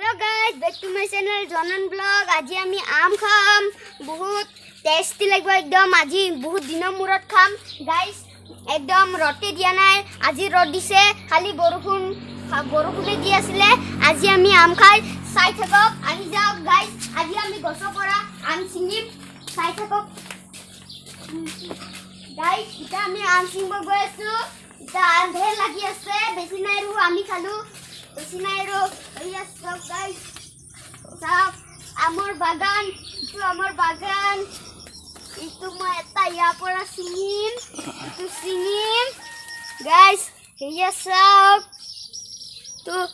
Hello guys, back to my channel Jonan Vlog. আজি আমি আম খাম, বহুত টেস্টি লাগিব একদম। আজি বহুত দিনৰ মূৰত খাম গাইস, একদম ৰতে দিয়া নাই। আজি ৰদ দিছে, খালি বৰষুণে দি আছিলে। আজি আমি আম খাই চাই থাকক, আহি যাওক গাইস। আজি আমি গছৰ পৰা আম ছিঙিম, চাই থাকক গাইস। এটা আমি আম ছিঙিব গৈ আছো। এটা আম ঢেৰ লাগি আছে, বেছি নাই ৰু আমি খালো। Sinayro, yes, so guys, amor bagan, itu amor bagan, itu mata ya para singin, itu singin, guys, yes, so, tuh,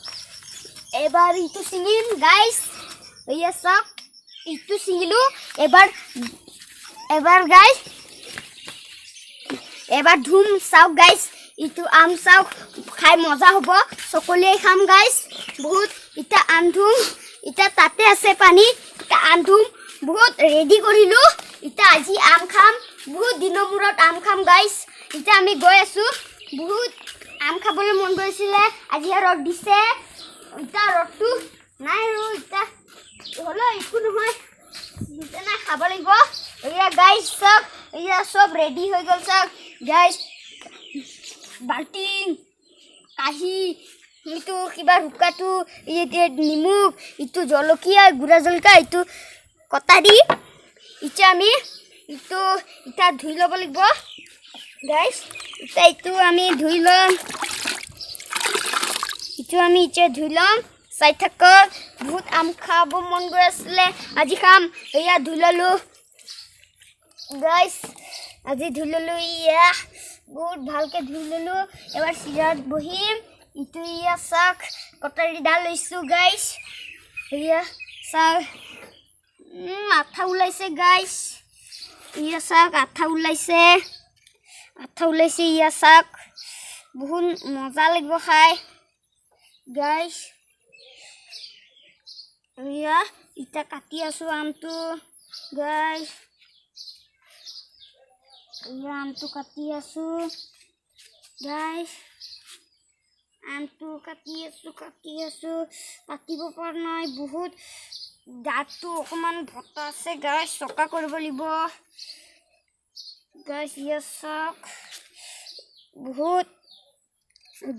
ebar itu singin, guys, yes, so, itu singilu, ebar guys, ebar dhum, so guys. ইটো আম চাও খাই মজা হ'ব, সকলোৱে খাম guys. বহুত ইটা আন্ধুম, ইটা তাতে আছে পানী, ইটা আন্ধুম বহুত ৰেডি কৰিলো। ইটা আজি আম খাম, বহুত দিনৰ মূৰত আম খাম গাইস। ইটা আমি গৈ আছো, বহুত আম খাবলৈ মন গৈছিলে। আজি ৰদ দিছে, ইটা ৰদটো নাই ৰু, ইটা হলো একো নহয়, ইটা না খাব লাগিব। এয়া গাইস সব ৰেডি হৈ গল সব গাইস। বাল্টিং কাহি ইটো কিবা ৰুকাটো নিমখ ইটো জলকীয়া গুড়া জলকীয়া ইটো কটা দি ইটা আমি ইটা ধুই ল'ব লাগিব গাইস। ইটো আমি ধুই ল'ম, ধুই ল'ম। চাই থাকক, বহুত আম খাব মন গৈ আছিলে, আজি খাম। এয়া ধুই ল'লো গাইস, আজি ধুই ল'লো। ইয়া বহুত ভালকে ধুই ল'লো। এবাৰ চিৰাত বহিম। ইটো ইয়া চাক কটাৰী ডাল লৈছো গাইস। ইয়া চাক আঠা ওলাইছে গাইস। ইয়া চাক আঠা ওলাইছে, ইয়া চাক বহুত মজা লাগিব খাই গাইস। ইয়া ইটা কাটি আছো আমটো গাইস। ইয়া আমটো কাটি আছো গাইস, আমটো কাটি আছো কাটিব পৰা নাই, বহুত দাঁতটো অকমান ভটা আছে গাইস, চকা কৰিব লাগিব গাইস। ইয়া চাওক বহুত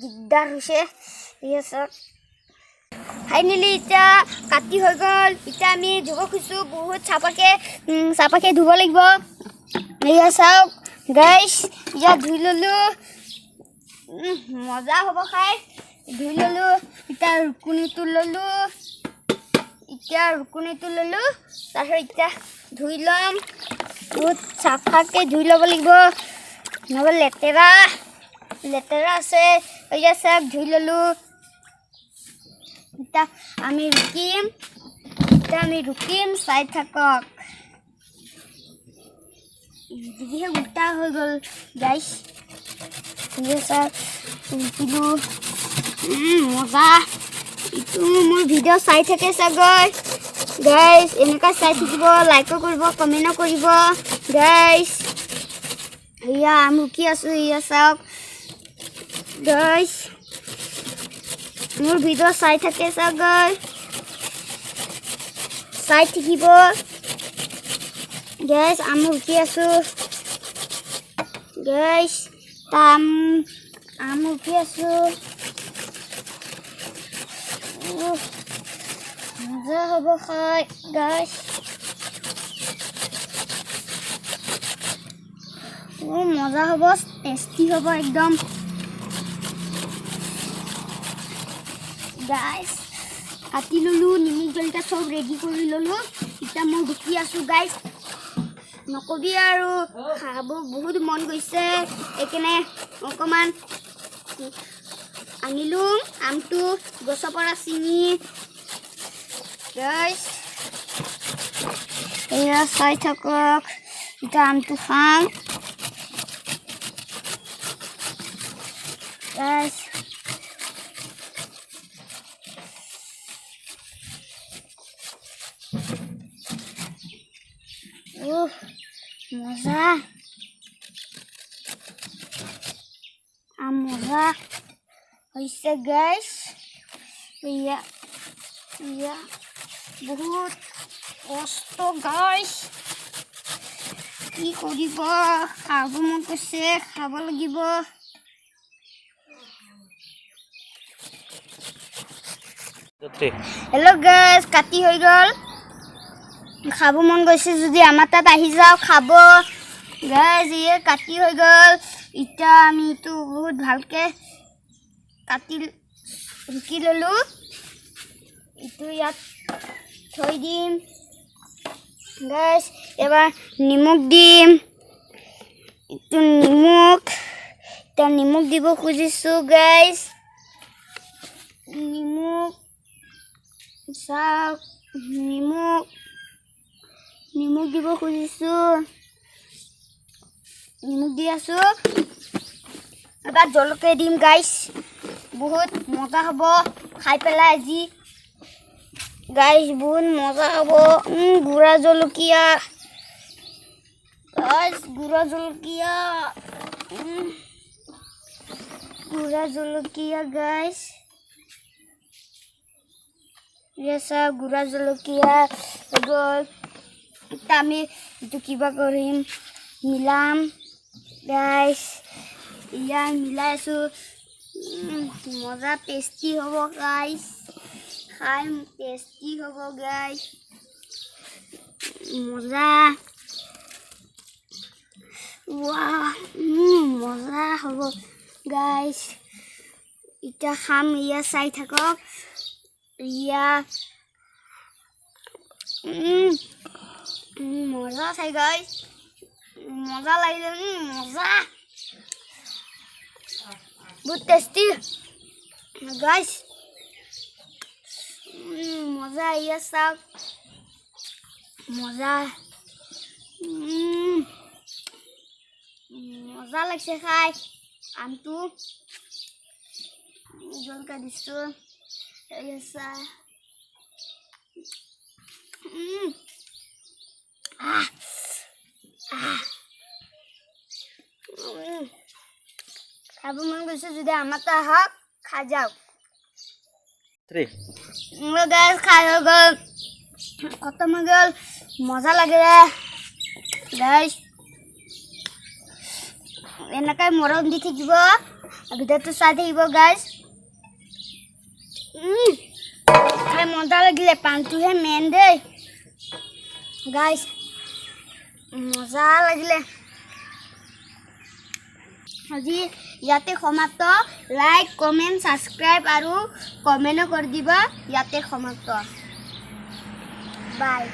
দিগদাৰ হৈছে। ইয়া চাওক ফাইনেলি ইটা কাটি হৈ গ'ল। ইটা আমি ধুব খুজিছো, বহুত চাপাকে ধুব লাগিব। ইয়া চাওক গাইস, ইয়া ধুই ল'লো, মজা হ'ব খাই। ধুই ল'লো, ইটা ৰুকুনিটো ল'লো, তাৰপিছত ইটা ধুই ল'ম। বহুত চাফাকে ধুই ল'ব লাগিব, নহ'লে লেতেৰা আছে। ইয়া চাওক ধুই ল'লো। ইটা আমি ৰুকিম, চাই থাকক। দিদিহে উল্টা হৈ গ'ল গাইস। ৰুকিলো, মজা। ইটো মোৰ ভিডিঅ' চাই থাকে চাগৈ গাইস, এনেকুৱা চাই থাকিব, লাইকো কৰিব, কমেণ্টো কৰিব গাইস। ইয়া আম ৰুকি আছো। ইয়া চাওক গাইস, মোৰ ভিডিঅ' চাই থাকে চাগৈ, চাই থাকিব গাইস। আম ৰুকি আছো গাইস, আম ৰুকি আছো। মজা হ'ব খাই গাইস, মজা হ'ব, টেষ্টি হ'ব একদম গাইস। কাটি ল'লো, নিমখ জলকীয়া চব ৰেডি কৰি ল'লো। এতিয়া মই ৰুকি আছো গাইস, নকবি আৰু খাব বহুত মন গৈছে, এইকাৰণে অকণমান আনিলো আমটো গছৰ পৰা ছিঙি গাইস। এয়া চাই থাকক, এতিয়া আমটো খাম গাইস। মজা আম, মজা হৈছে গাইস। ইয়া ইয়া বহুত কষ্ট গাইছ কি কৰিব খাব মন কৈছে খাব লাগিব হেল্ল' গাইছ কাটি হৈ গ'ল খাব মন গৈছে যদি আমাৰ তাত আহি যাওক খাব গাইছ ইয়ে কাটি হৈ গ'ল এতিয়া আমি এইটো বহুত ভালকৈ কাটি ৰুকি ল'লোঁ এইটো ইয়াত থৈ দিম গাইছ এবাৰ নিমখ দিম এইটো নিমখ এতিয়া নিমখ দিব খুজিছোঁ গাইছ নিমখ চাওক নিমখ দিব খুজিছোঁ নিমখ দি আছোঁ এবাৰ জলকীয়া দিম গাইছ বহুত মজা হ'ব খাই পেলাই আজি গাইছ বহুত মজা হ'ব গুড়া জলকীয়া গাইছ গুড়া জলকীয়া গাইছ এসা গুড়া জলকীয়া গ'ল এতিয়া আমি এইটো কিবা কৰিম মিলাম গাইছ ইয়া মিলাই আছোঁ মজা টেষ্টি হ'ব গাইছ খাই টেষ্টি হ'ব গাইছ মজা মজা হ'ব গাইছ এতিয়া খাম ইয়া চাই থাকক ইয়া মজা চাই গাইছ মজা লাগিলে মজা বহুত টেষ্টি গাইছ মজা ইয়া চাওক মজা মজা লাগিছে খাই আমটো জলকীয়া দিছোঁ ইয়া খাব মন গৈছে যদি আমাৰ তাত আহক খাই যাওক গাইছ খাই হৈ গ'ল খতম হৈ গ'ল মজা লাগিলে গাইছ এনেকৈ মৰম দি থাকিব ভিডিঅ'টো চাই থাকিব গাইছ খাই মজা লাগিলে পানটোহে মেইন দেই গাইছ মজা লাগিলে আজি ইয়াতে সমাপ্ত লাইক কমেণ্ট ছাবস্ক্ৰাইব আৰু কমেণ্টো কৰি দিব ইয়াতে সমাপ্ত বাই